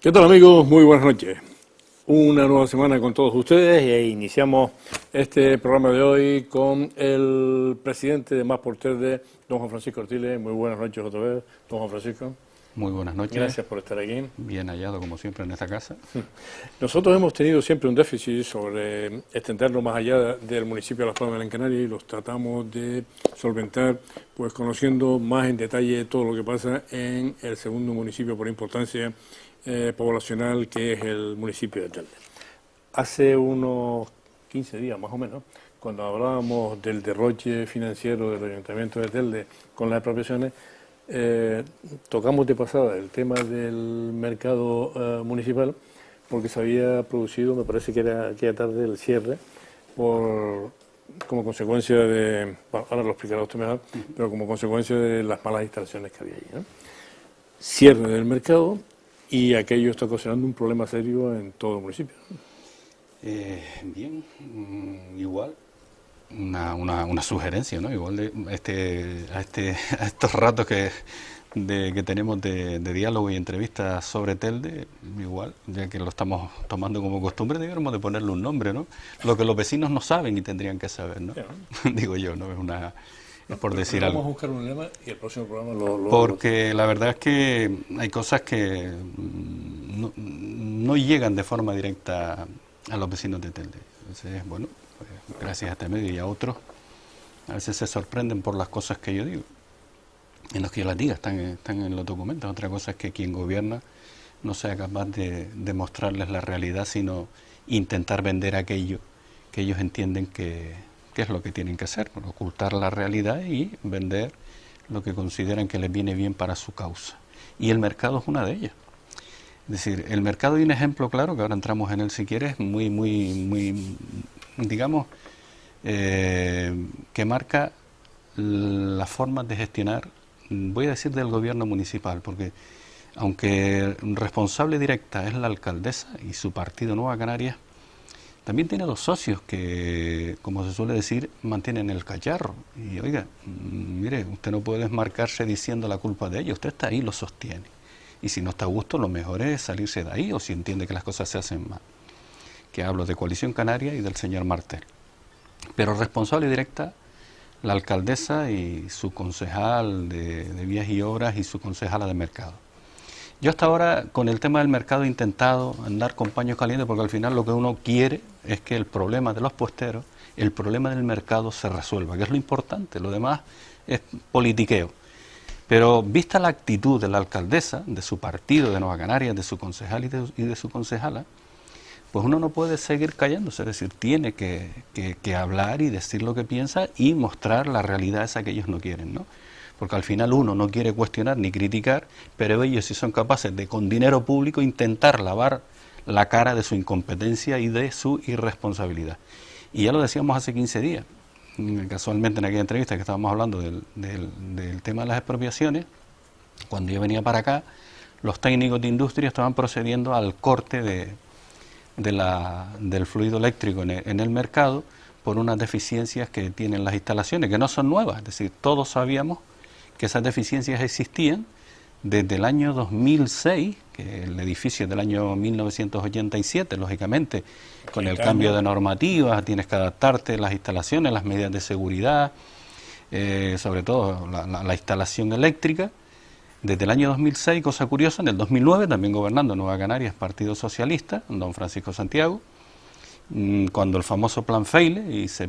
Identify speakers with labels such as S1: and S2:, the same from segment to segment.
S1: ¿Qué tal, amigos? Muy buenas noches. Una nueva semana con todos ustedes y iniciamos este programa de hoy con el presidente de Más por Telde, don Juan Francisco Artiles. Muy buenas noches otra vez, don Juan Francisco.
S2: Muy buenas noches.
S1: Gracias por estar aquí.
S2: Bien hallado, como siempre, en esta casa.
S1: Nosotros hemos tenido siempre un déficit sobre extendernos más allá del municipio de Las Palmas de Gran Canaria y los tratamos de solventar, pues conociendo más en detalle todo lo que pasa en el segundo municipio por importancia poblacional, que es el municipio de Telde. Hace unos 15 días más o menos, cuando hablábamos del derroche financiero del Ayuntamiento de Telde con las expropiaciones, tocamos de pasada el tema del mercado municipal, porque se había producido, me parece que era aquella tarde, el cierre, como consecuencia de, bueno, ahora lo explicará usted mejor, pero como consecuencia de las malas instalaciones que había allí, ¿no? Cierre del mercado, y aquello está ocasionando un problema serio en todo el municipio.
S2: Bien, igual. Una sugerencia, ¿no? Igual a estos ratos que tenemos de diálogo y entrevistas sobre Telde, igual, ya que lo estamos tomando como costumbre, deberíamos de ponerle un nombre, ¿no? Lo que los vecinos no saben y tendrían que saber, ¿no? Digo yo, ¿no? Es por decir algo.
S1: Vamos a buscar un lema y el próximo programa
S2: Porque la verdad es que hay cosas que no llegan de forma directa a los vecinos de Telde. Entonces, bueno, pues, gracias a este medio y a otros, a veces se sorprenden por las cosas que yo digo. En los que yo las diga, están en los documentos. Otra cosa es que quien gobierna no sea capaz de mostrarles la realidad, sino intentar vender aquello que ellos entienden que es lo que tienen que hacer, ocultar la realidad y vender lo que consideran que les viene bien para su causa. Y el mercado es una de ellas. Es decir, el mercado, hay un ejemplo claro, que ahora entramos en él si quieres, muy digamos, que marca las formas de gestionar, voy a decir, del gobierno municipal, porque aunque responsable directa es la alcaldesa y su partido Nueva Canarias, también tiene dos socios que, como se suele decir, mantienen el cacharro. Y oiga, mire, usted no puede desmarcarse diciendo la culpa de ellos, usted está ahí y lo sostiene. Y si no está a gusto, lo mejor es salirse de ahí, o si entiende que las cosas se hacen mal. Que hablo de Coalición Canaria y del señor Martel. Pero responsable directa, la alcaldesa y su concejal de Vías y Obras y su concejala de Mercado. Yo hasta ahora, con el tema del mercado, he intentado andar con paños calientes, porque al final lo que uno quiere es que el problema de los puesteros, el problema del mercado se resuelva, que es lo importante, lo demás es politiqueo. Pero vista la actitud de la alcaldesa, de su partido, de Nueva Canarias, de su concejal y de su concejala, pues uno no puede seguir callándose, es decir, tiene que hablar y decir lo que piensa y mostrar la realidad esa que ellos no quieren, ¿no? Porque al final uno no quiere cuestionar ni criticar, pero ellos sí son capaces de, con dinero público, intentar lavar la cara de su incompetencia y de su irresponsabilidad. Y ya lo decíamos hace 15 días, casualmente en aquella entrevista que estábamos hablando del tema de las expropiaciones. Cuando yo venía para acá, los técnicos de industria estaban procediendo al corte del fluido eléctrico en el mercado por unas deficiencias que tienen las instalaciones, que no son nuevas, es decir, todos sabíamos que esas deficiencias existían desde el año 2006, que el edificio es del año 1987, lógicamente, con el cambio de normativas, tienes que adaptarte, las instalaciones, las medidas de seguridad, sobre todo la instalación eléctrica. Desde el año 2006, cosa curiosa, en el 2009, también gobernando Nueva Canarias, Partido Socialista, don Francisco Santiago, cuando el famoso plan Feile, y se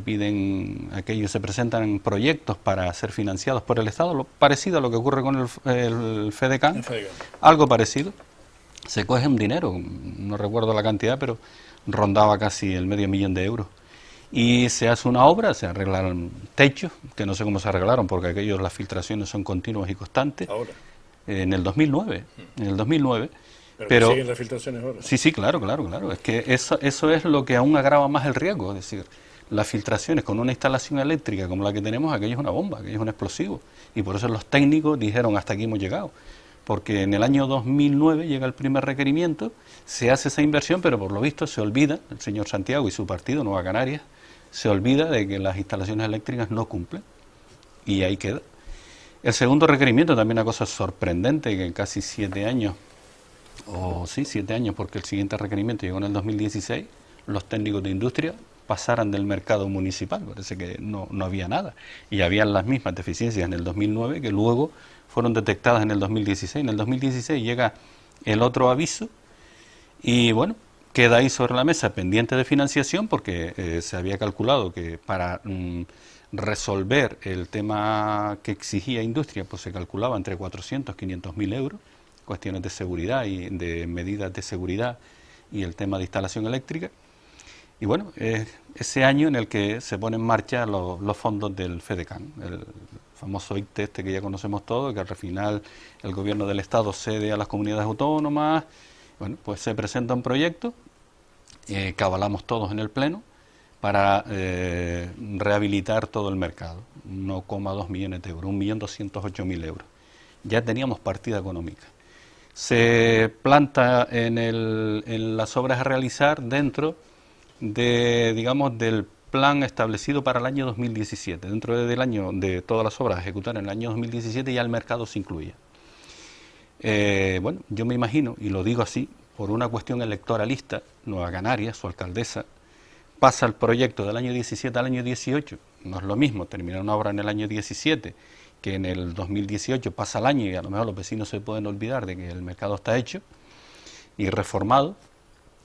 S2: presentan proyectos para ser financiados por el Estado, parecido a lo que ocurre con el FEDECAN, algo parecido, se coge un dinero, no recuerdo la cantidad, pero rondaba casi el $500,000 de euros, y se hace una obra, se arreglaron techos, que no sé cómo se arreglaron, porque las filtraciones son continuas y constantes.
S1: Ahora.
S2: En el 2009,
S1: Pero siguen las filtraciones ahora.
S2: Sí, claro. Es que eso es lo que aún agrava más el riesgo. Es decir, las filtraciones con una instalación eléctrica como la que tenemos, aquello es una bomba, aquello es un explosivo. Y por eso los técnicos dijeron, hasta aquí hemos llegado. Porque en el año 2009 llega el primer requerimiento, se hace esa inversión, pero por lo visto se olvida, el señor Santiago y su partido, Nueva Canarias, se olvida de que las instalaciones eléctricas no cumplen. Y ahí queda. El segundo requerimiento, también una cosa sorprendente, que en casi 7 años o sí, 7 años, porque el siguiente requerimiento llegó en el 2016, los técnicos de industria pasaran del mercado municipal, parece que no había nada, y habían las mismas deficiencias en el 2009 que luego fueron detectadas en el 2016. En el 2016 llega el otro aviso y bueno, queda ahí sobre la mesa pendiente de financiación porque se había calculado que para resolver el tema que exigía industria, pues se calculaba entre 400 y 500 mil euros, cuestiones de seguridad y de medidas de seguridad y el tema de instalación eléctrica. Y bueno, ese año en el que se ponen en marcha los fondos del FEDECAN, el famoso ICTE este que ya conocemos todos, que al final el gobierno del Estado cede a las comunidades autónomas. Bueno, pues se presenta un proyecto que avalamos todos en el Pleno para rehabilitar todo el mercado, 1,2 millones de euros, 1.208.000 euros. Ya teníamos partida económica. Se planta en las obras a realizar dentro digamos, del plan establecido para el año 2017. Dentro del año de todas las obras a ejecutar en el año 2017 ya el mercado se incluye. Bueno, yo me imagino, y lo digo así, por una cuestión electoralista, Nueva Canarias, su alcaldesa, pasa el proyecto del año 17 al año 18, no es lo mismo terminar una obra en el año 17 que en el 2018 pasa el año y a lo mejor los vecinos se pueden olvidar de que el mercado está hecho y reformado,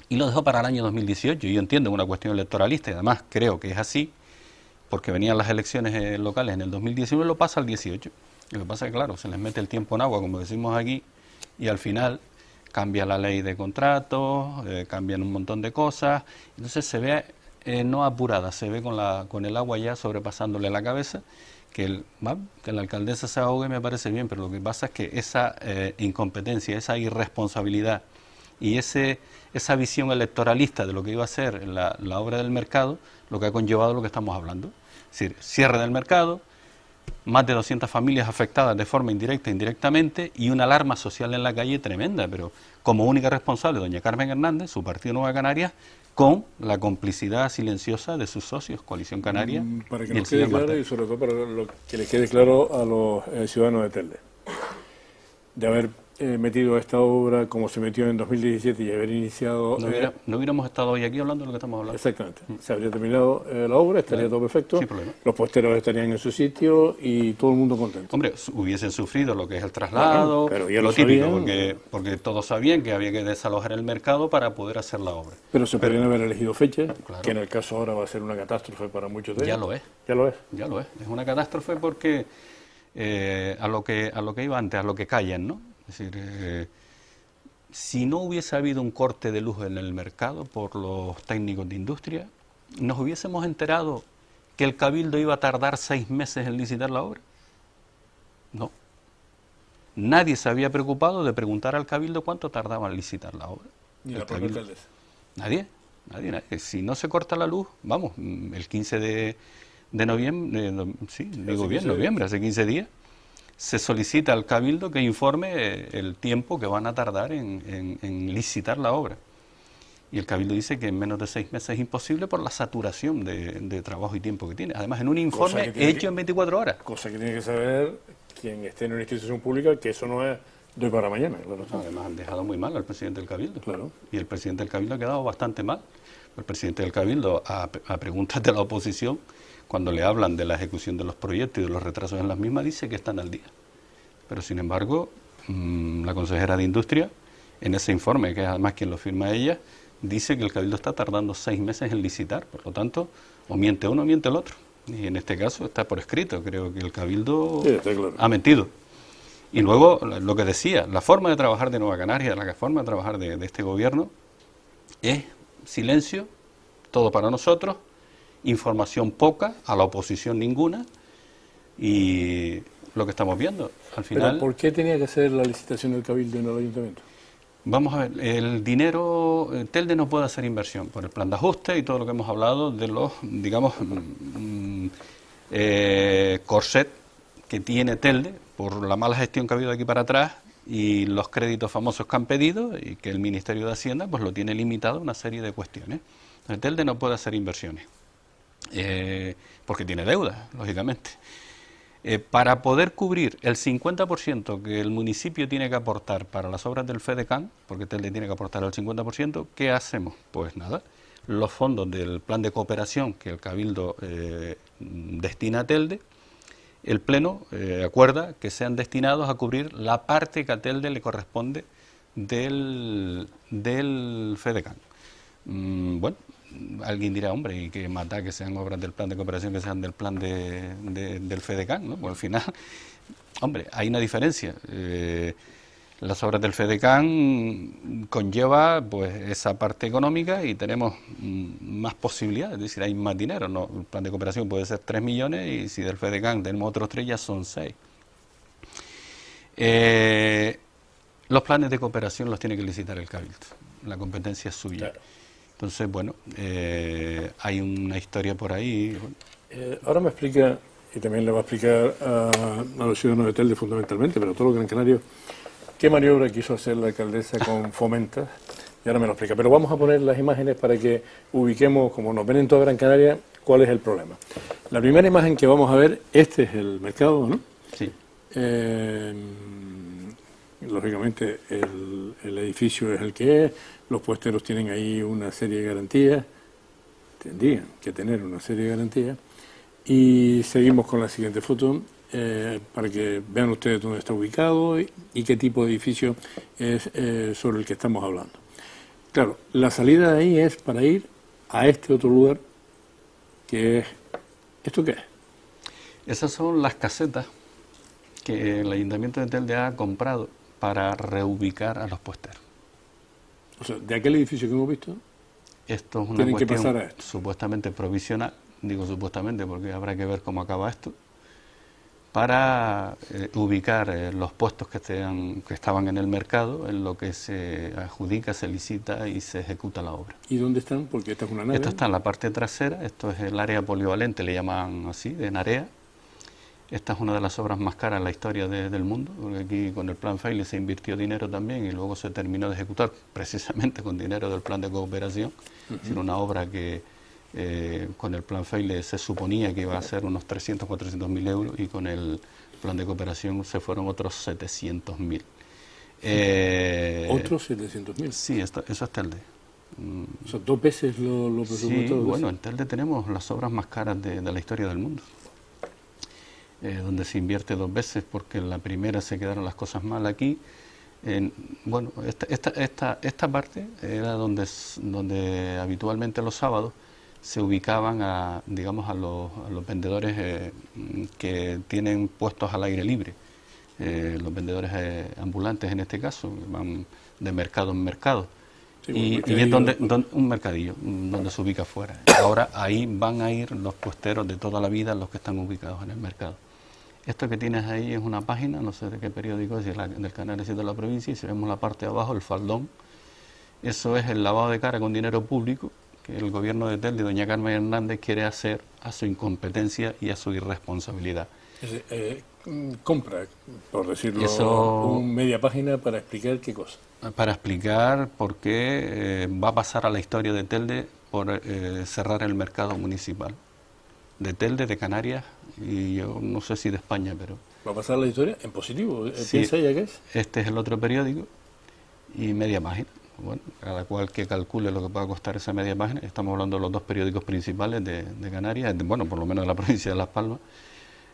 S2: y lo dejó para el año 2018. Yo entiendo una cuestión electoralista y además creo que es así, porque venían las elecciones locales en el 2019, lo pasa al 18. Lo que pasa es que, claro, se les mete el tiempo en agua, como decimos aquí, y al final cambia la ley de contratos, cambian un montón de cosas, entonces se ve no apurada, se ve con el agua ya sobrepasándole la cabeza, que la alcaldesa se ahogue me parece bien, pero lo que pasa es que esa incompetencia, esa irresponsabilidad y esa visión electoralista de lo que iba a ser la obra del mercado, lo que ha conllevado lo que estamos hablando. Es decir, cierre del mercado, más de 200 familias afectadas de forma indirecta e indirectamente y una alarma social en la calle tremenda, pero como única responsable doña Carmen Hernández, su partido Nueva Canarias, con la complicidad silenciosa de sus socios, Coalición Canaria.
S1: Para que nos quede claro y sobre todo para que les quede claro a los ciudadanos de Telde, de haber metido esta obra como se metió en 2017 y haber iniciado...
S2: No hubiéramos estado hoy aquí hablando de lo que estamos hablando.
S1: Exactamente. Se habría terminado la obra, estaría todo perfecto,
S2: sin problema.
S1: Los posteros estarían en su sitio y todo el mundo contento.
S2: Hombre, hubiesen sufrido lo que es el traslado,
S1: pero ya
S2: lo típico, porque todos sabían que había que desalojar el mercado para poder hacer la obra.
S1: Pero se podrían haber elegido fechas, que en el caso ahora va a ser una catástrofe para muchos de ellos.
S2: Ya lo es.
S1: Ya lo es.
S2: Ya lo es. Es una catástrofe porque a lo que iba antes, a lo que callan, ¿no? Es decir, si no hubiese habido un corte de luz en el mercado por los técnicos de industria, ¿nos hubiésemos enterado que el Cabildo iba a tardar 6 meses en licitar la obra? No. Nadie se había preocupado de preguntar al Cabildo cuánto tardaba en licitar la obra.
S1: Ni la propia alcaldesa.
S2: Nadie. Si no se corta la luz, vamos, el 15 de noviembre, noviembre, hace 15 días, se solicita al Cabildo que informe el tiempo que van a tardar en licitar la obra. Y el Cabildo dice que en menos de 6 meses es imposible por la saturación de trabajo y tiempo que tiene. Además, en un informe hecho en 24 horas.
S1: Cosa que tiene que saber quien esté en una institución pública, que eso no es de hoy para mañana. Claro.
S2: Además, han dejado muy mal al presidente del Cabildo.
S1: Claro.
S2: Y el presidente del Cabildo ha quedado bastante mal. El presidente del Cabildo, a preguntas de la oposición, cuando le hablan de la ejecución de los proyectos y de los retrasos en las mismas, dice que están al día. Pero, sin embargo, la consejera de Industria, en ese informe, que es además quien lo firma ella, dice que el Cabildo está tardando 6 meses en licitar. Por lo tanto, o miente uno o miente el otro. Y en este caso está por escrito. Creo que el Cabildo ha mentido. Y luego, lo que decía, la forma de trabajar de Nueva Canarias, la forma de trabajar de este gobierno es silencio, todo para nosotros, información poca, a la oposición ninguna, y lo que estamos viendo. Al final,
S1: ¿pero por qué tenía que hacer la licitación del Cabildo y no el Ayuntamiento?
S2: Vamos a ver, el dinero, Telde no puede hacer inversión por el plan de ajuste y todo lo que hemos hablado de los, digamos, corset que tiene Telde por la mala gestión que ha habido aquí para atrás y los créditos famosos que han pedido y que el Ministerio de Hacienda pues lo tiene limitado a una serie de cuestiones. Entonces, Telde no puede hacer inversiones porque tiene deuda, lógicamente. Para poder cubrir el 50% que el municipio tiene que aportar para las obras del FEDECAN, porque Telde tiene que aportar el 50%, ¿qué hacemos? Pues nada, los fondos del plan de cooperación que el Cabildo destina a Telde, el Pleno acuerda que sean destinados a cubrir la parte que a Telde le corresponde del FEDECAN. Bueno, alguien dirá, hombre, y que mata que sean obras del plan de cooperación, que sean del plan del FEDECAN, ¿no? Pues al final, hombre, hay una diferencia. Las obras del FEDECAN conlleva pues esa parte económica y tenemos más posibilidades, es decir, hay más dinero, ¿no? El plan de cooperación puede ser 3 millones y si del FEDECAN tenemos otros 3 ya son 6. Los planes de cooperación los tiene que licitar el Cabildo, la competencia es suya. Claro. Entonces, bueno, hay una historia por ahí.
S1: Ahora me explica, y también le va a explicar a los ciudadanos de Telde fundamentalmente, pero a todo lo Gran Canaria, qué maniobra quiso hacer la alcaldesa con Fomenta, y ahora me lo explica. Pero vamos a poner las imágenes para que ubiquemos, como nos ven en toda Gran Canaria, cuál es el problema. La primera imagen que vamos a ver, este es el mercado, ¿no?
S2: Sí.
S1: Lógicamente el edificio es el que es, los puesteros tienen ahí una serie de garantías, tendrían que tener una serie de garantías, y seguimos con la siguiente foto para que vean ustedes dónde está ubicado y qué tipo de edificio es sobre el que estamos hablando. Claro, la salida de ahí es para ir a este otro lugar que es... ¿Esto qué es?
S2: Esas son las casetas que el Ayuntamiento de Telde ha comprado para reubicar a los puesteros.
S1: O sea, de aquel edificio que hemos visto,
S2: esto es una cuestión
S1: que pasar a esto.
S2: Supuestamente provisional, digo supuestamente porque habrá que ver cómo acaba esto, para ubicar los puestos que estaban en el mercado, en lo que se adjudica, se licita y se ejecuta la obra.
S1: ¿Y dónde están? Porque esta es una nave.
S2: Esto está en la parte trasera, esto es el área polivalente, le llaman así, de Narea. Esta es una de las obras más caras en la historia del mundo, porque aquí con el plan Feile se invirtió dinero también y luego se terminó de ejecutar precisamente con dinero del plan de cooperación. Es decir, una obra que con el plan Feile se suponía que iba a ser unos 300, 400 mil euros y con el plan de cooperación se fueron otros 700.000.
S1: ¿Otros 700.000?
S2: Sí, eso es Telde.
S1: O sea, 2 veces lo presupuestado.
S2: Sí, bueno, en Telde tenemos las obras más caras de la historia del mundo. Donde se invierte 2 veces porque en la primera se quedaron las cosas mal aquí. Bueno, esta parte era donde habitualmente los sábados se ubicaban a los vendedores que tienen puestos al aire libre, los vendedores ambulantes en este caso, van de mercado en mercado. Sí, y es donde un mercadillo, donde se ubica afuera. Ahora ahí van a ir los puesteros de toda la vida, los que están ubicados en el mercado. Esto que tienes ahí es una página, no sé de qué periódico es, del Canal de la provincia, y si vemos la parte de abajo, el faldón, eso es el lavado de cara con dinero público que el gobierno de Telde, doña Carmen Hernández, quiere hacer a su incompetencia y a su irresponsabilidad.
S1: Compra, por decirlo, un media página para explicar qué cosa.
S2: Para explicar por qué va a pasar a la historia de Telde por cerrar el mercado municipal. De Telde, de Canarias, y yo no sé si de España, pero...
S1: ¿Va a pasar la historia en positivo?
S2: Sí,
S1: ¿Piensa ella qué es?
S2: Este es el otro periódico y media página. Bueno, cada cual que calcule lo que pueda costar esa media página. Estamos hablando de los 2 periódicos principales de Canarias, bueno, por lo menos de la provincia de Las Palmas.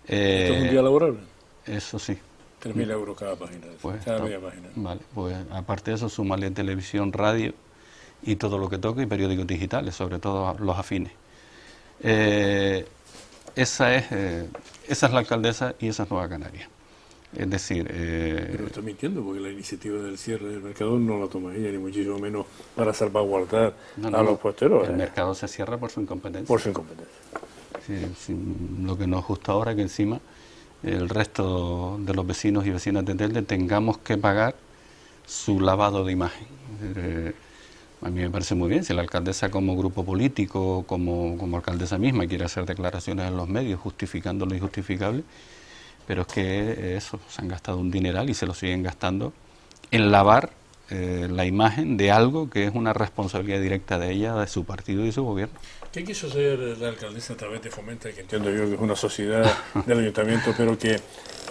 S1: ¿Esto es un día laborable?
S2: Eso sí.
S1: 3.000 euros cada página,
S2: pues
S1: cada media página.
S2: Vale, pues aparte de eso, súmale televisión, radio y todo lo que toque, y periódicos digitales, sobre todo los afines. Esa es la alcaldesa y esa es Nueva Canaria. Es decir...
S1: Pero está mintiendo, porque la iniciativa del cierre del mercado no la toma ella, ni muchísimo menos para salvaguardar a los puesteros.
S2: El mercado se cierra por su incompetencia.
S1: Por su incompetencia.
S2: Sí, lo que nos gusta ahora es que encima el resto de los vecinos y vecinas de Telde tengamos que pagar su lavado de imagen. A mí me parece muy bien, si la alcaldesa como grupo político, como alcaldesa misma, quiere hacer declaraciones en los medios justificando lo injustificable, pero es que eso, se han gastado un dineral y se lo siguen gastando en lavar la imagen de algo que es una responsabilidad directa de ella, de su partido y de su gobierno.
S1: ¿Qué quiso hacer la alcaldesa a través de Fomenta, que entiendo yo que es una sociedad del ayuntamiento, pero que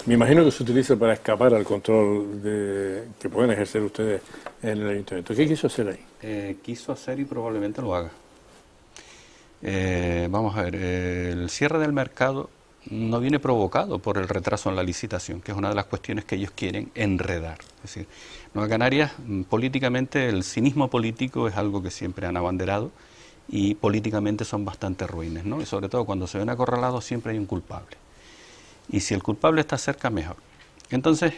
S1: me imagino que se utiliza para escapar al control que pueden ejercer ustedes en el ayuntamiento? ¿Qué quiso hacer ahí?
S2: Quiso hacer y probablemente lo haga. Vamos a ver, el cierre del mercado no viene provocado por el retraso en la licitación, que es una de las cuestiones que ellos quieren enredar. Es decir, Nueva Canarias, políticamente, el cinismo político es algo que siempre han abanderado y políticamente son bastante ruines, ¿no? Y sobre todo cuando se ven acorralados siempre hay un culpable. Y si el culpable está cerca, mejor. Entonces,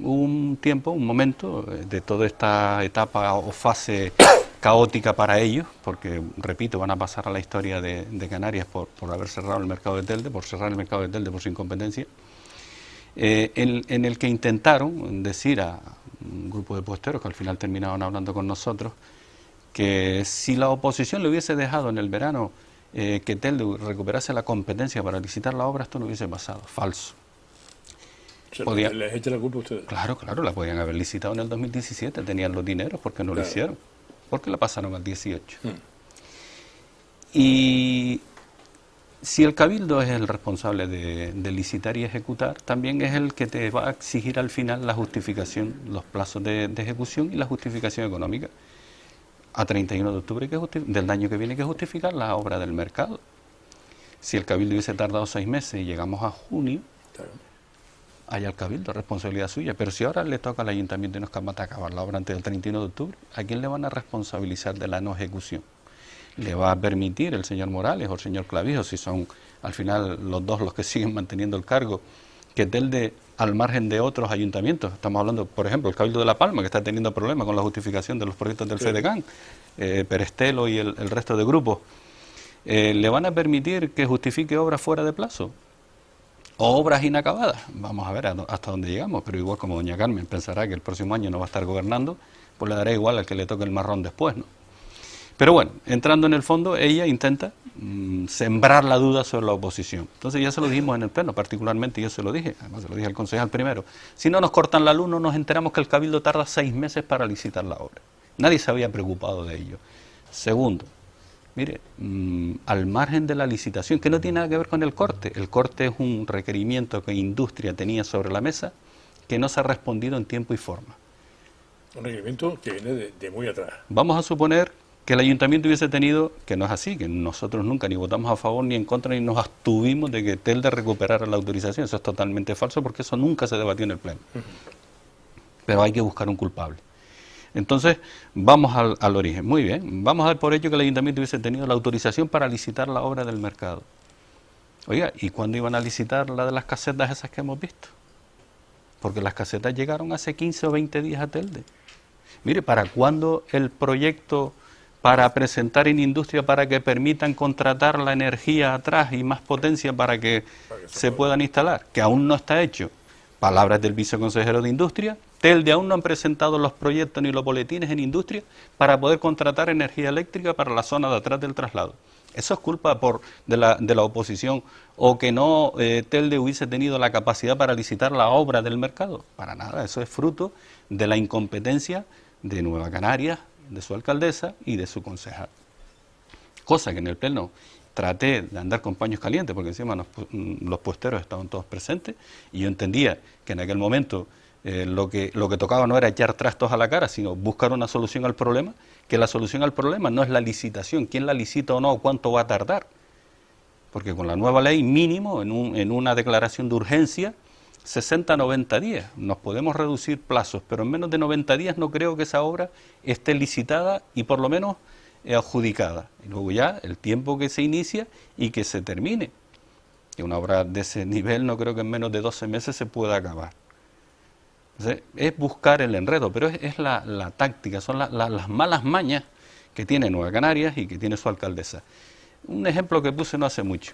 S2: hubo un tiempo, un momento de toda esta etapa o fase caótica para ellos, porque, repito, van a pasar a la historia de Canarias por haber cerrado el mercado de Telde, por cerrar el mercado de Telde por su incompetencia, en el que intentaron decir a un grupo de puesteros, que al final terminaron hablando con nosotros, que si la oposición le hubiese dejado en el verano que Telde recuperase la competencia para licitar la obra, esto no hubiese pasado. Falso.
S1: ¿Les echa la culpa a ustedes?
S2: Claro, la podían haber licitado en el 2017, tenían los dineros, ¿por qué no lo hicieron? ¿Por qué la pasaron al 18? Y si el Cabildo es el responsable de licitar y ejecutar, también es el que te va a exigir al final la justificación, los plazos de ejecución y la justificación económica. A 31 de octubre del año que viene hay que justificar la obra del mercado. Si el Cabildo hubiese tardado 6 meses y llegamos a junio, hay al Cabildo, responsabilidad suya. Pero si ahora le toca al Ayuntamiento y nos mata acabar la obra antes del 31 de octubre, ¿a quién le van a responsabilizar de la no ejecución? ¿Le va a permitir el señor Morales o el señor Clavijo, si son al final los dos los que siguen manteniendo el cargo, que Telde, al margen de otros ayuntamientos, estamos hablando, por ejemplo, el Cabildo de La Palma, que está teniendo problemas con la justificación de los proyectos del FEDECAN, Perestelo y el resto de grupos, ¿le van a permitir que justifique obras fuera de plazo? O obras inacabadas. Vamos a ver hasta dónde llegamos, pero igual como doña Carmen pensará que el próximo año no va a estar gobernando, pues le dará igual al que le toque el marrón después, ¿no? Pero bueno, entrando en el fondo, ella intenta sembrar la duda sobre la oposición. Entonces ya se lo dijimos en el pleno, particularmente yo se lo dije, además se lo dije al concejal primero, si no nos cortan la luz, no nos enteramos que el Cabildo tarda 6 meses para licitar la obra. Nadie se había preocupado de ello. Segundo, mire, al margen de la licitación, que no tiene nada que ver con el corte es un requerimiento que Industria tenía sobre la mesa que no se ha respondido en tiempo y forma.
S1: Un requerimiento que viene de muy atrás.
S2: Vamos a suponer que el ayuntamiento hubiese tenido, que no es así, que nosotros nunca ni votamos a favor ni en contra ni nos abstuvimos de que Telde recuperara la autorización. Eso es totalmente falso porque eso nunca se debatió en el pleno. Pero hay que buscar un culpable. Entonces, vamos al origen. Muy bien, vamos a dar por hecho que el ayuntamiento hubiese tenido la autorización para licitar la obra del mercado. Oiga, ¿y cuándo iban a licitar la de las casetas esas que hemos visto? Porque las casetas llegaron hace 15 o 20 días a Telde. Mire, ¿para cuándo el proyecto para presentar en Industria para que permitan contratar la energía atrás y más potencia para que se puedan instalar? Que aún no está hecho. Palabras del viceconsejero de Industria. Telde aún no han presentado los proyectos ni los boletines en Industria para poder contratar energía eléctrica para la zona de atrás del traslado. ¿Eso es culpa de la oposición o que no Telde hubiese tenido la capacidad para licitar la obra del mercado? Para nada, eso es fruto de la incompetencia de Nueva Canarias, de su alcaldesa y de su concejal. Cosa que en el pleno traté de andar con paños calientes, porque encima los puesteros estaban todos presentes, y yo entendía que en aquel momento lo que tocaba no era echar trastos a la cara, sino buscar una solución al problema, que la solución al problema no es la licitación, quién la licita o no, cuánto va a tardar. Porque con la nueva ley mínimo, en una declaración de urgencia, 60 a 90 días. Nos podemos reducir plazos, pero en menos de 90 días no creo que esa obra esté licitada y por lo menos adjudicada. Y luego ya el tiempo que se inicia y que se termine. Que una obra de ese nivel no creo que en menos de 12 meses se pueda acabar. Entonces, es buscar el enredo, pero es la táctica, son las malas mañas que tiene Nueva Canarias y que tiene su alcaldesa. Un ejemplo que puse no hace mucho.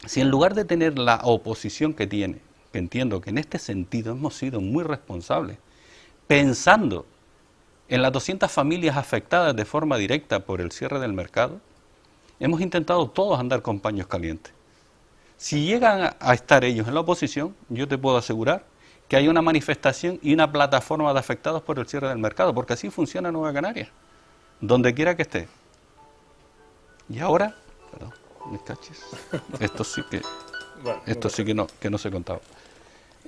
S2: Si en lugar de tener la oposición que tiene, que entiendo que en este sentido hemos sido muy responsables, pensando en las 200 familias afectadas de forma directa por el cierre del mercado, hemos intentado todos andar con paños calientes. Si llegan a estar ellos en la oposición, yo te puedo asegurar que haya una manifestación y una plataforma de afectados por el cierre del mercado, porque así funciona Nueva Canarias, donde quiera que esté. Y ahora, perdón, mis cachis, esto sí que, bueno, esto sí que no se contaba.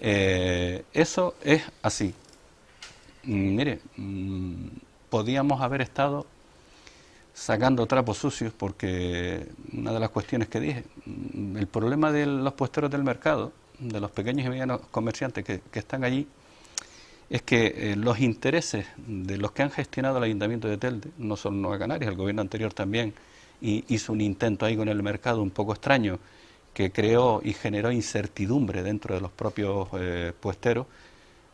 S2: Eso es así. Mire, podíamos haber estado sacando trapos sucios, porque una de las cuestiones que dije, el problema de los puesteros del mercado, de los pequeños y medianos comerciantes que están allí, es que los intereses de los que han gestionado el Ayuntamiento de Telde, no solo Nueva Canarias, el gobierno anterior también hizo un intento ahí con el mercado un poco extraño, que creó y generó incertidumbre dentro de los propios puesteros.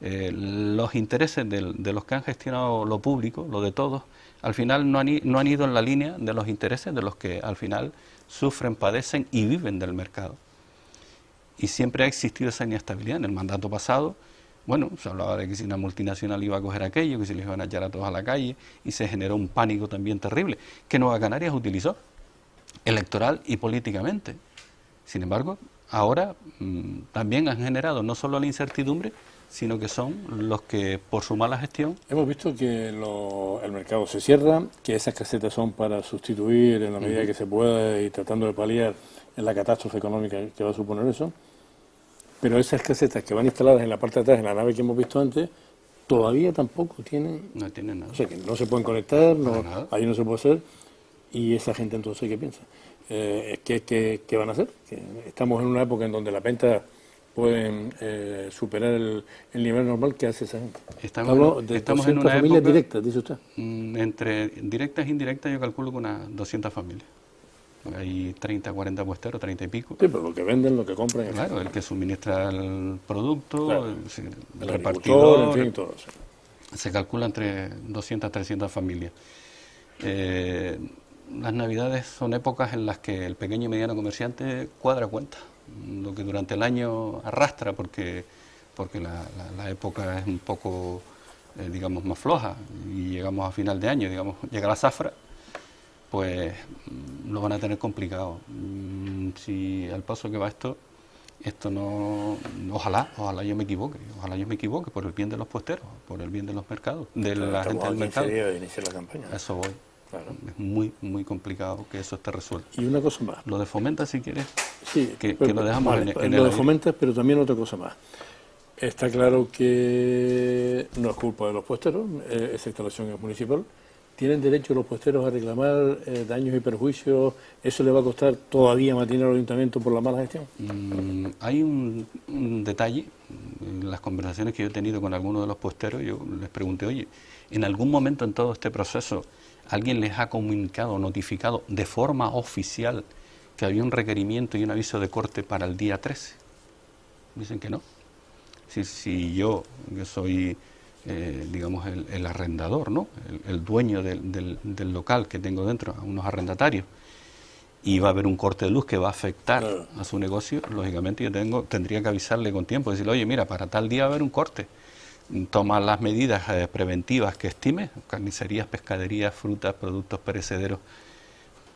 S2: Los intereses de los que han gestionado lo público, lo de todos, al final no han ido en la línea de los intereses de los que al final sufren, padecen y viven del mercado. Y siempre ha existido esa inestabilidad. En el mandato pasado, bueno, se hablaba de que si una multinacional iba a coger aquello, que si les iban a echar a todos a la calle, y se generó un pánico también terrible, que Nueva Canarias utilizó, electoral y políticamente. Sin embargo, ahora también han generado no solo la incertidumbre, sino que son los que, por su mala gestión...
S1: Hemos visto que el mercado se cierra, que esas casetas son para sustituir en la medida que se pueda y tratando de paliar en la catástrofe económica que va a suponer eso, pero esas casetas que van instaladas en la parte de atrás, en la nave que hemos visto antes, todavía tampoco tienen...
S2: No tienen nada.
S1: O sea, que no se pueden conectar, ahí no se puede hacer, y esa gente entonces, ¿qué piensa? ¿Qué van a hacer? Que estamos en una época en donde las ventas pueden superar el nivel normal. ¿Qué hace esa gente?
S2: Estamos en una
S1: familias
S2: época,
S1: directas, dice usted.
S2: Entre directas e indirectas yo calculo que unas 200 familias. Hay 30, 40 puesteros, 30 y pico.
S1: Sí, pero lo que venden, lo que compran...
S2: Claro, el que suministra el producto,
S1: claro,
S2: el repartidor,
S1: en fin, todo eso.
S2: Se calcula entre 200 300 familias. Las Navidades son épocas en las que el pequeño y mediano comerciante cuadra cuentas, lo que durante el año arrastra, porque la época es un poco, digamos, más floja, y llegamos a final de año, digamos, llega la zafra, pues lo van a tener complicado. Si al paso que va esto no... Ojalá yo me equivoque por el bien de los puesteros, por el bien de los mercados, de la gente del mercado.
S1: De iniciar la campaña.
S2: A eso voy. Claro. Es muy, muy complicado que eso esté resuelto.
S1: Y una cosa más.
S2: Lo de Fomenta, si quieres,
S1: sí,
S2: que lo dejamos
S1: vale,
S2: en
S1: lo de Fomenta, pero también otra cosa más. Está claro que no es culpa de los puesteros, esa instalación es municipal. ¿Tienen derecho los puesteros a reclamar daños y perjuicios? ¿Eso le va a costar todavía más dinero al ayuntamiento por la mala gestión?
S2: Hay un detalle. En las conversaciones que yo he tenido con algunos de los puesteros, yo les pregunté, oye, ¿en algún momento en todo este proceso alguien les ha comunicado, notificado de forma oficial que había un requerimiento y un aviso de corte para el día 13? Dicen que no. Si yo, que soy, digamos, el arrendador, ¿no? El dueño del local que tengo dentro, a unos arrendatarios, y va a haber un corte de luz que va a afectar a su negocio, lógicamente yo tendría que avisarle con tiempo, decirle, oye, mira, para tal día va a haber un corte. Toma las medidas preventivas que estime, carnicerías, pescaderías, frutas, productos perecederos,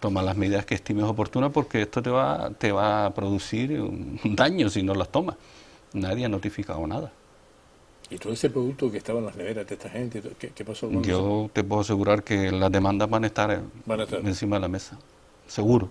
S2: toma las medidas que estimes oportunas, porque esto te va a producir un daño si no las tomas. Nadie ha notificado nada.
S1: ¿Y todo ese producto que estaba en las neveras de esta gente, qué pasó con eso?
S2: Yo te puedo asegurar que las demandas van a estar encima de la mesa, seguro.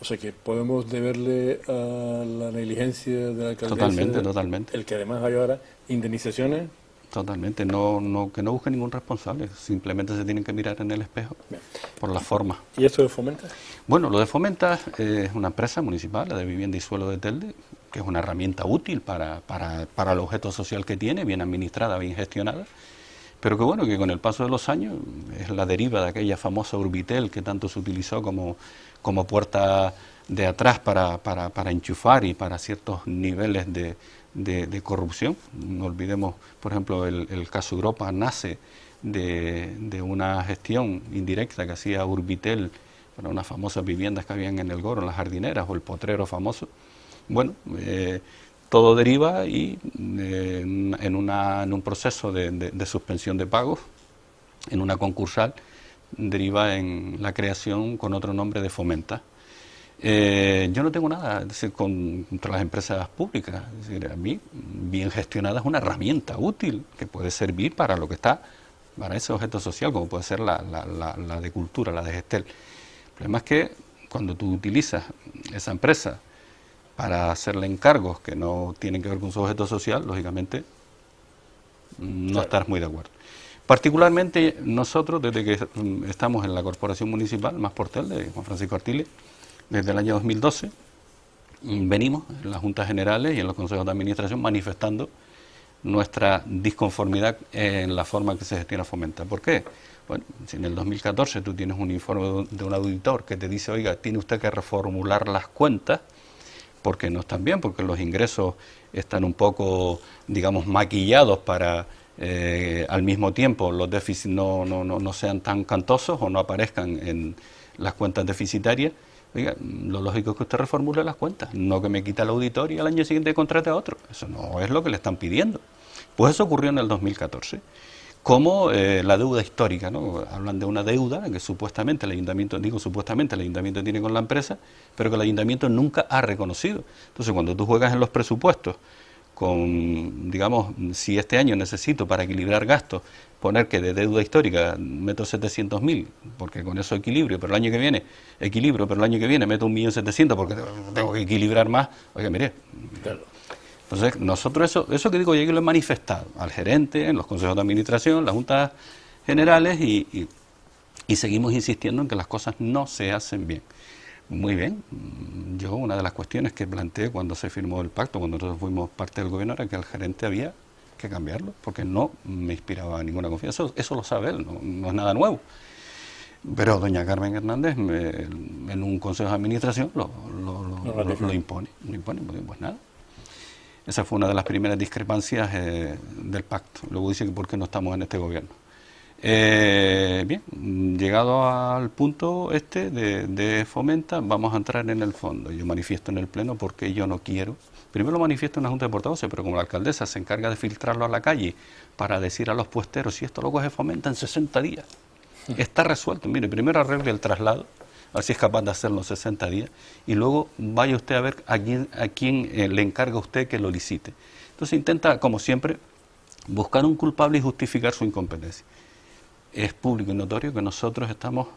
S1: O sea que podemos deberle a la negligencia de la alcaldesa...
S2: Totalmente.
S1: El que además hay ahora indemnizaciones...
S2: Totalmente, que no busque ningún responsable, simplemente se tienen que mirar en el espejo. Bien. Por la forma.
S1: ¿Y esto de Fomenta?
S2: Bueno, lo de Fomenta es una empresa municipal, la de Vivienda y Suelo de Telde, que es una herramienta útil para el objeto social que tiene, bien administrada, bien gestionada, pero que bueno, que con el paso de los años es la deriva de aquella famosa Urbitel que tanto se utilizó como puerta de atrás para enchufar y para ciertos niveles de corrupción. No olvidemos, por ejemplo, el caso Europa nace de una gestión indirecta que hacía Urbitel para unas famosas viviendas que habían en El Goro, en las jardineras, o el potrero famoso. Bueno, todo deriva y en un proceso de suspensión de pagos, en una concursal, deriva en la creación con otro nombre de Fomenta. Yo no tengo nada, es decir, contra las empresas públicas. Es decir, a mí, bien gestionada, es una herramienta útil que puede servir para lo que está, para ese objeto social, como puede ser la de cultura, la de Gestel. El problema es que cuando tú utilizas esa empresa para hacerle encargos que no tienen que ver con su objeto social, lógicamente no estarás muy de acuerdo. Particularmente nosotros, desde que estamos en la Corporación Municipal, Más Portel, de Juan Francisco Artiles, desde el año 2012, venimos en las juntas generales y en los consejos de administración manifestando nuestra disconformidad en la forma que se gestiona Fomenta. ¿Por qué? Bueno, si en el 2014 tú tienes un informe de un auditor que te dice, oiga, tiene usted que reformular las cuentas, porque no están bien, porque los ingresos están un poco, digamos, maquillados para al mismo tiempo los déficits no sean tan cantosos o no aparezcan en las cuentas deficitarias. Oiga, lo lógico es que usted reformule las cuentas, no que me quita el auditor y al año siguiente contrate a otro. Eso no es lo que le están pidiendo. Pues eso ocurrió en el 2014. Como la deuda histórica, ¿no? Hablan de una deuda que supuestamente el ayuntamiento tiene con la empresa, pero que el ayuntamiento nunca ha reconocido. Entonces, cuando tú juegas en los presupuestos con, digamos, si este año necesito para equilibrar gastos, poner que de deuda histórica meto 700.000, porque con eso equilibrio, pero el año que viene meto 1.700.000 porque tengo que equilibrar más. Oiga, mire, claro. Entonces, nosotros eso que digo, yo lo he manifestado al gerente, en los consejos de administración, las juntas generales y seguimos insistiendo en que las cosas no se hacen bien. Muy bien, yo una de las cuestiones que planteé cuando se firmó el pacto, cuando nosotros fuimos parte del gobierno, era que al gerente había que cambiarlo, porque no me inspiraba ninguna confianza. Eso lo sabe él, no es nada nuevo. Pero doña Carmen Hernández en un consejo de administración lo impone, pues nada. Esa fue una de las primeras discrepancias del pacto. Luego dice que por qué no estamos en este gobierno. Bien, llegado al punto de Fomenta, vamos a entrar en el fondo. Yo manifiesto en el Pleno porque yo no quiero. Primero lo manifiesto en la Junta de Portavoces, pero como la alcaldesa se encarga de filtrarlo a la calle para decir a los puesteros, si esto lo coge Fomenta en 60 días, está resuelto. Mire, primero arregle el traslado, a ver si es capaz de hacerlo en 60 días, y luego vaya usted a ver a quién le encarga a usted que lo licite. Entonces intenta, como siempre, buscar un culpable y justificar su incompetencia. Es público y notorio que nosotros estamos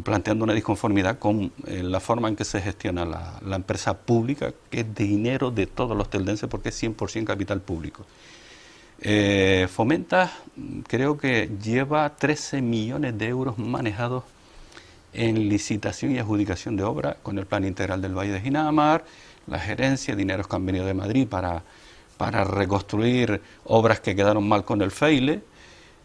S2: planteando una disconformidad con la forma en que se gestiona la empresa pública, que es de dinero de todos los teldenses, porque es 100% capital público. Fomenta, creo que lleva 13 millones de euros manejados en licitación y adjudicación de obra con el Plan Integral del Valle de Ginamar, la gerencia, dineros que han venido de Madrid para reconstruir obras que quedaron mal con el FEILE.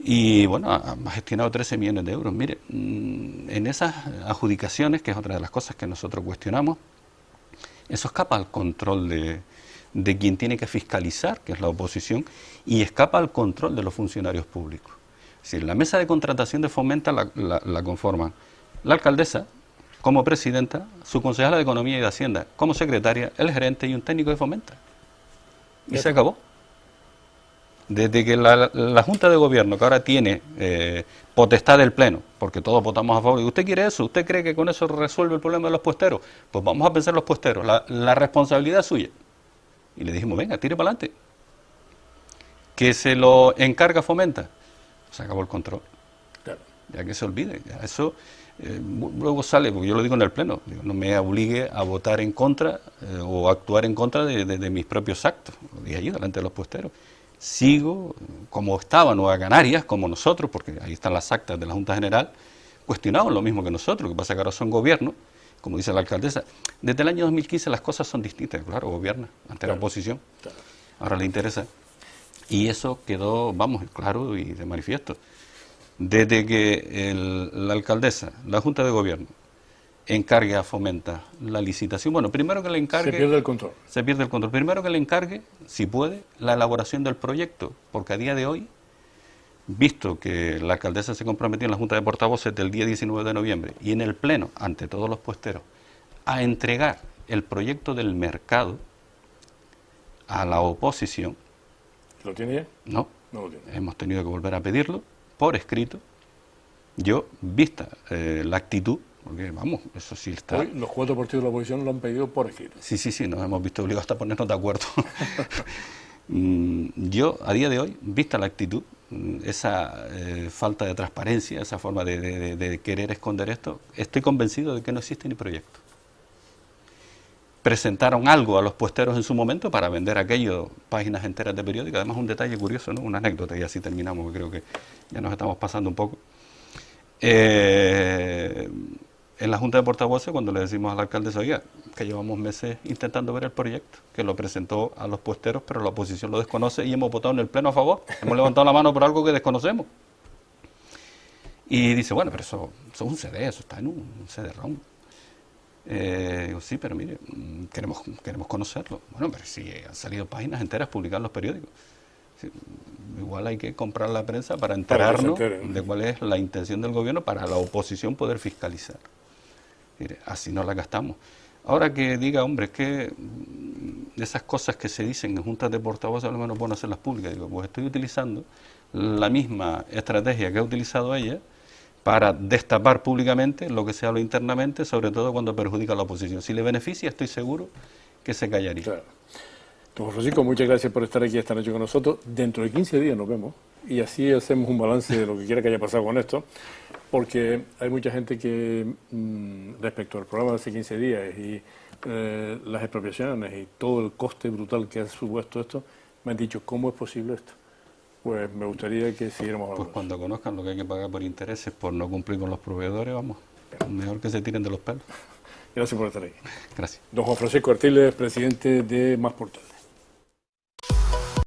S2: Y bueno, ha gestionado 13 millones de euros. Mire, en esas adjudicaciones, que es otra de las cosas que nosotros cuestionamos, eso escapa al control de quien tiene que fiscalizar, que es la oposición, y escapa al control de los funcionarios públicos. Es decir, la mesa de contratación de Fomenta la conforman la alcaldesa como presidenta, su concejala de Economía y de Hacienda como secretaria, el gerente y un técnico de Fomenta. Y se acabó. Desde que la Junta de Gobierno, que ahora tiene potestad del Pleno, porque todos votamos a favor, y usted quiere eso, usted cree que con eso resuelve el problema de los puesteros, pues vamos a pensar los puesteros, la responsabilidad es suya. Y le dijimos, venga, tire para adelante. Que se lo encarga Fomenta. Se acabó el control. Claro. Ya que se olvide. Ya eso luego sale, porque yo lo digo en el Pleno, digo, no me obligue a votar en contra o actuar en contra de mis propios actos. Lo dije allí delante de los puesteros. Sigo, como estaba Nueva Canarias, como nosotros, porque ahí están las actas de la Junta General, cuestionaban lo mismo que nosotros, lo que pasa es que ahora son gobierno, como dice la alcaldesa. Desde el año 2015 las cosas son distintas, claro, gobierna ante la oposición, ahora le interesa. Y eso quedó, vamos, claro y de manifiesto. Desde que la alcaldesa, la Junta de Gobierno, encargue a Fomenta la licitación, bueno, primero que le encargue...
S1: Se pierde el control.
S2: Se pierde el control. Primero que le encargue, si puede, la elaboración del proyecto, porque a día de hoy, visto que la alcaldesa se comprometió en la Junta de Portavoces del día 19 de noviembre y en el Pleno, ante todos los puesteros, a entregar el proyecto del mercado a la oposición.
S1: ¿Lo tiene ya?
S2: No,
S1: no lo tiene.
S2: Hemos tenido que volver a pedirlo por escrito. Yo, vista la actitud Porque, vamos, eso sí está...
S1: Hoy los 4 partidos de la oposición lo han pedido por escrito.
S2: Sí, nos hemos visto obligados hasta ponernos de acuerdo. Yo, a día de hoy, vista la actitud, esa falta de transparencia, esa forma de querer esconder esto, estoy convencido de que no existe ni proyecto. Presentaron algo a los puesteros en su momento para vender aquello, páginas enteras de periódico. Además, un detalle curioso, ¿no? Una anécdota, y así terminamos, porque creo que ya nos estamos pasando un poco. En la Junta de Portavoces, cuando le decimos al alcalde, oiga, que llevamos meses intentando ver el proyecto, que lo presentó a los puesteros, pero la oposición lo desconoce y hemos votado en el Pleno a favor. Hemos levantado la mano por algo que desconocemos. Y dice, bueno, pero eso es un CD, eso está en un CD-ROM. Digo, sí, pero mire, queremos conocerlo. Bueno, pero si han salido páginas enteras publicadas en los periódicos. Sí, igual hay que comprar la prensa para enterarnos de cuál es la intención del gobierno para la oposición poder fiscalizar. Mire, así no la gastamos. Ahora que diga, hombre, es que esas cosas que se dicen en juntas de portavoces a lo menos pueden hacerlas públicas. Digo, pues estoy utilizando la misma estrategia que ha utilizado ella para destapar públicamente lo que se habla internamente, sobre todo cuando perjudica a la oposición. Si le beneficia, estoy seguro que se callaría.
S1: Claro. Don Francisco, muchas gracias por estar aquí esta noche con nosotros. Dentro de 15 días nos vemos y así hacemos un balance de lo que quiera que haya pasado con esto, porque hay mucha gente que, respecto al programa de hace 15 días y las expropiaciones y todo el coste brutal que ha supuesto esto, me han dicho, ¿cómo es posible esto? Pues me gustaría que siguiéramos hablando.
S2: Pues cuando conozcan lo que hay que pagar por intereses por no cumplir con los proveedores, vamos, mejor que se tiren de los pelos.
S1: Gracias por estar aquí.
S2: Gracias.
S1: Don Juan Francisco Artiles, presidente de Más Portal.